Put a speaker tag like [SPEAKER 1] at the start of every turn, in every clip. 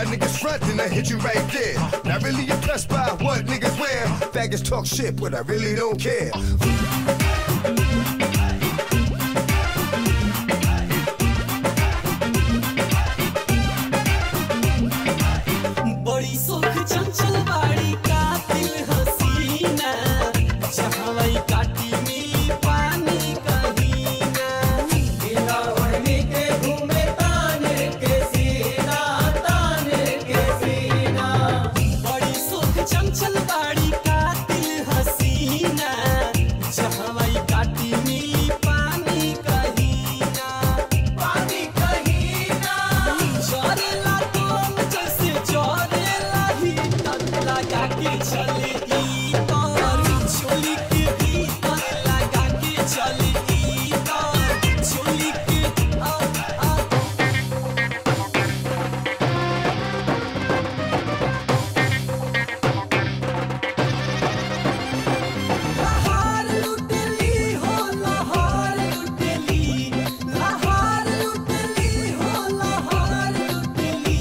[SPEAKER 1] Why niggas front and I hit you right there? Not really impressed by what niggas wear. Faggots talk shit, but I really don't care.
[SPEAKER 2] बड़ी सुख चंचल बाड़ी कातिल हसीना, जहाँ काटी मिली पानी कहीं ना। बिना ओढ़नी के घूमे ताने के सीना, ताने के सीना। बड़ी सुख चंचल बाड़ी कातिल हसीना, जहाँ काटी मिली पानी कहीं ना, पानी कहीं ना। चोरेला तुम जैसे चोरेला ही लगा के चले चोली के भीतर लगा के चले चोली के लहार लुटली हो लहार लुटली, लहार लुटली हो लहार लुटली।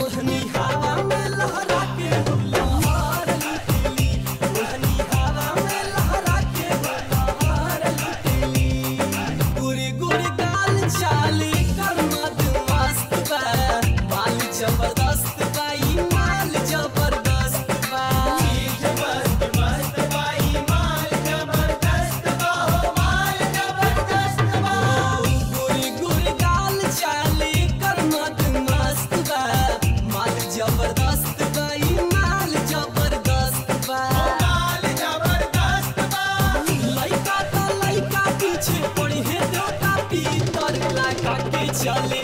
[SPEAKER 2] ओढ़नी हवा में लहरा के हो लहार लुटली, ओढ़नी हवा में लहरा के हो लहार लुटली। गुरी गुरी गाल चाली कर मद मस्त बा, माल जबरदस्त बा, ई माल जबरदस्त बा। मस्त मस्त बा, ई माल जबरदस्त बा, हो माल जबरदस्त बा। गुरी गुरी गाल चाली कर मद मस्त बा, माल जबरदस्त बा, ई माल जबरदस्त बा, माल जबरदस्त बा। लइका तो लइका पीछे पड़ी है देवता पीतर लगा के चले